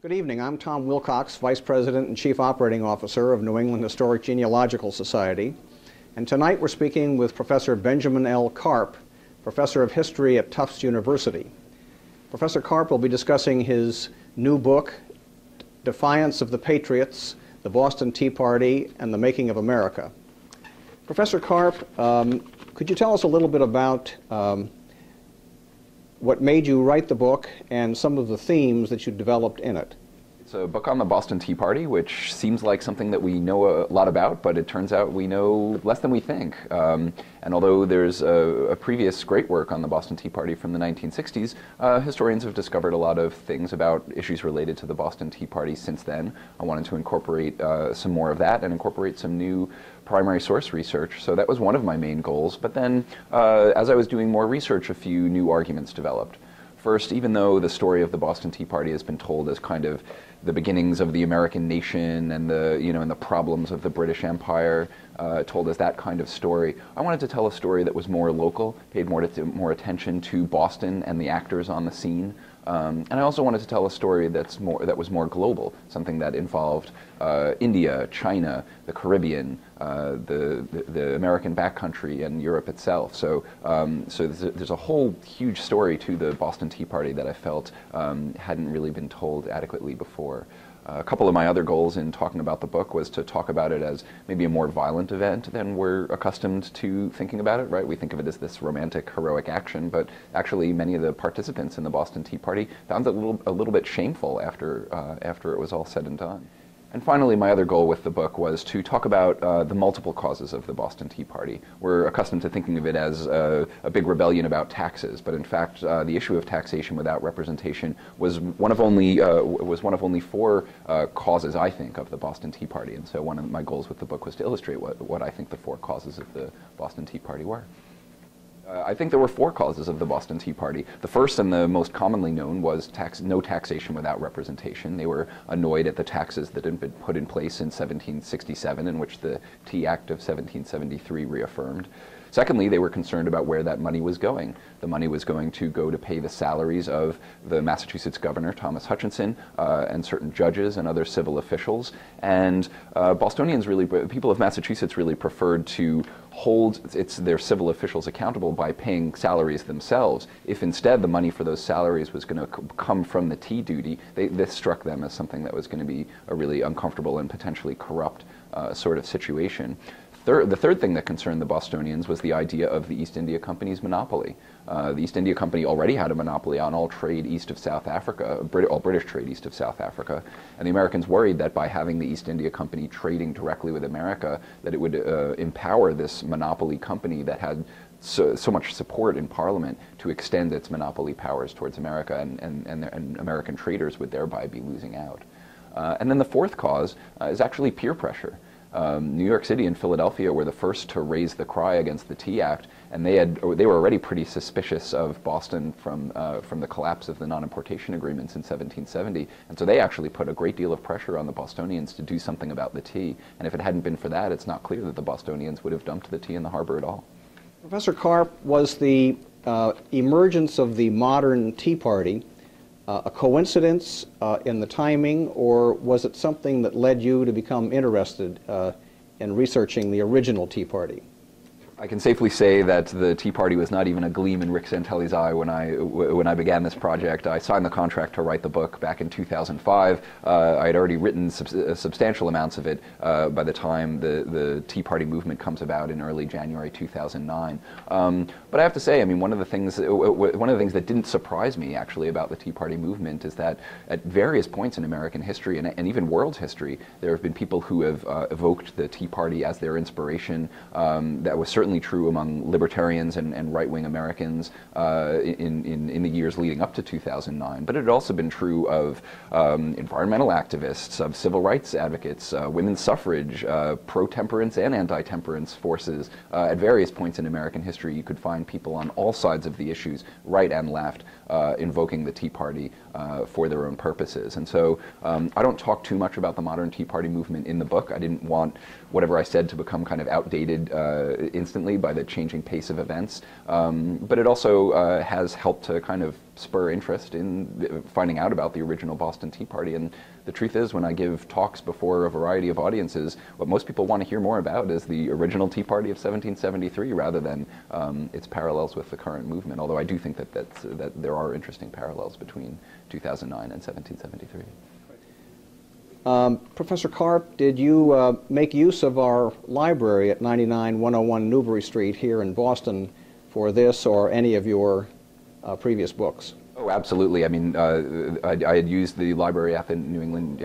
Good evening. I'm Tom Wilcox, Vice President and Chief Operating Officer of New England Historic Genealogical Society. And tonight we're speaking with Professor Benjamin L. Carp, Professor of History at Tufts University. Professor Carp will be discussing his new book, Defiance of the Patriots, the Boston Tea Party, and the Making of America. Professor Carp, could you tell us a little bit about what made you write the book and some of the themes that you developed in it? It's a book on the Boston Tea Party, which seems like something that we know a lot about, but it turns out we know less than we think. And although there's a previous great work on the Boston Tea Party from the 1960s, historians have discovered a lot of things about issues related to the Boston Tea Party since then. I wanted to incorporate some more of that and incorporate some new primary source research. So that was one of my main goals. But then, as I was doing more research, a few new arguments developed. First, even though the story of the Boston Tea Party has been told as kind of the beginnings of the American nation and the problems of the British Empire, told as that kind of story, I wanted to tell a story that was more local, paid more attention to Boston and the actors on the scene. And I also wanted to tell a story that was more global, something that involved India, China, the Caribbean, the American backcountry, and Europe itself. So there's a whole huge story to the Boston Tea Party that I felt hadn't really been told adequately before. A couple of my other goals in talking about the book was to talk about it as maybe a more violent event than we're accustomed to thinking about it, right? We think of it as this romantic, heroic action, but actually many of the participants in the Boston Tea Party found it a little bit shameful after it was all said and done. And finally, my other goal with the book was to talk about the multiple causes of the Boston Tea Party. We're accustomed to thinking of it as a big rebellion about taxes, but in fact, the issue of taxation without representation was one of only four causes, I think, of the Boston Tea Party. And so one of my goals with the book was to illustrate what I think the four causes of the Boston Tea Party were. I think there were four causes of the Boston Tea Party. The first and the most commonly known was no taxation without representation. They were annoyed at the taxes that had been put in place in 1767, in which the Tea Act of 1773 reaffirmed. Secondly, they were concerned about where that money was going. The money was going to go to pay the salaries of the Massachusetts governor, Thomas Hutchinson, and certain judges and other civil officials. And people of Massachusetts really preferred to hold their civil officials accountable by paying salaries themselves. If instead the money for those salaries was going to come from the tea duty, this struck them as something that was going to be a really uncomfortable and potentially corrupt sort of situation. The third thing that concerned the Bostonians was the idea of the East India Company's monopoly. The East India Company already had a monopoly on all trade east of South Africa, all British trade east of South Africa, and the Americans worried that by having the East India Company trading directly with America, that it would empower this monopoly company that had so much support in Parliament to extend its monopoly powers towards America, and American traders would thereby be losing out. And then the fourth cause is actually peer pressure. New York City and Philadelphia were the first to raise the cry against the Tea Act, and they were already pretty suspicious of Boston from the collapse of the non-importation agreements in 1770, and so they actually put a great deal of pressure on the Bostonians to do something about the tea. And if it hadn't been for that, it's not clear that the Bostonians would have dumped the tea in the harbor at all. Professor Carp, was the emergence of the modern Tea Party a coincidence in the timing, or was it something that led you to become interested in researching the original Tea Party? I can safely say that the Tea Party was not even a gleam in Rick Santelli's eye when I began this project. I signed the contract to write the book back in 2005. I had already written substantial amounts of it by the time the Tea Party movement comes about in early January 2009. But I have to say, I mean, one of the things that didn't surprise me actually about the Tea Party movement is that at various points in American history and even world history, there have been people who have evoked the Tea Party as their inspiration. That was certainly true among libertarians and right-wing Americans in the years leading up to 2009, but it had also been true of environmental activists, of civil rights advocates, women's suffrage, pro-temperance and anti-temperance forces. At various points in American history, you could find people on all sides of the issues, right and left, invoking the Tea Party for their own purposes. And so I don't talk too much about the modern Tea Party movement in the book. I didn't want whatever I said to become kind of outdated instances recently by the changing pace of events, but it also has helped to kind of spur interest in finding out about the original Boston Tea Party. And the truth is, when I give talks before a variety of audiences, what most people want to hear more about is the original Tea Party of 1773 rather than its parallels with the current movement, although I do think that there are interesting parallels between 2009 and 1773. Professor Carp, did you make use of our library at 99101 Newbury Street here in Boston for this or any of your previous books? Oh, absolutely. I mean, I had used the library at the New England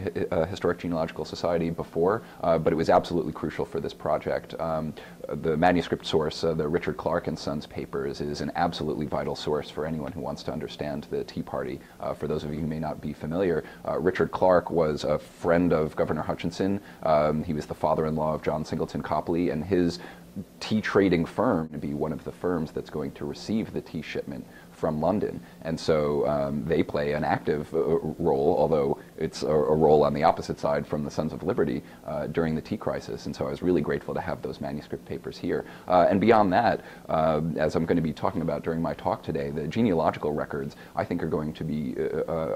Historic Genealogical Society before, but it was absolutely crucial for this project. The manuscript source, the Richard Clark and Sons papers, is an absolutely vital source for anyone who wants to understand the Tea Party. For those of you who may not be familiar, Richard Clark was a friend of Governor Hutchinson. He was the father-in-law of John Singleton Copley, and his tea trading firm to be one of the firms that's going to receive the tea shipment from London. And so they play an active role, although it's a role on the opposite side from the Sons of Liberty during the tea crisis. And so I was really grateful to have those manuscript papers here. And beyond that, as I'm going to be talking about during my talk today, the genealogical records I think are going to be,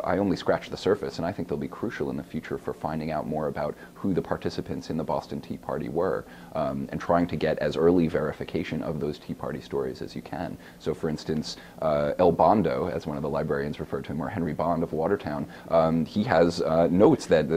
I only scratched the surface, and I think they'll be crucial in the future for finding out more about who the participants in the Boston Tea Party were, and trying to get as early verification of those Tea Party stories as you can. So for instance, El Bondo, as one of the librarians referred to him, or Henry Bond of Watertown, he has notes that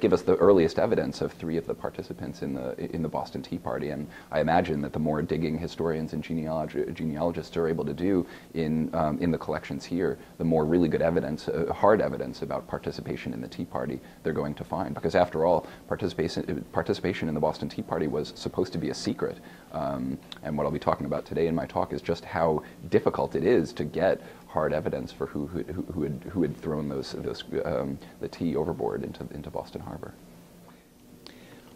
give us the earliest evidence of 3 of the participants in the Boston Tea Party. And I imagine that the more digging historians and genealogists are able to do in the collections here, the more really good evidence, hard evidence about participation in the Tea Party they're going to find. Because after all, participation in the Boston Tea Party was supposed to be a secret. And what I'll be talking about today in my talk is just how difficult it is to get hard evidence for who had thrown the tea overboard into Boston Harbor.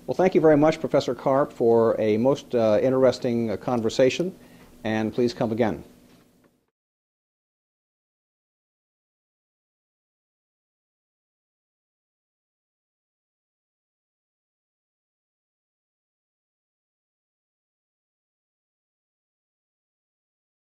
Well, thank you very much, Professor Carp, for a most interesting conversation, and please come again.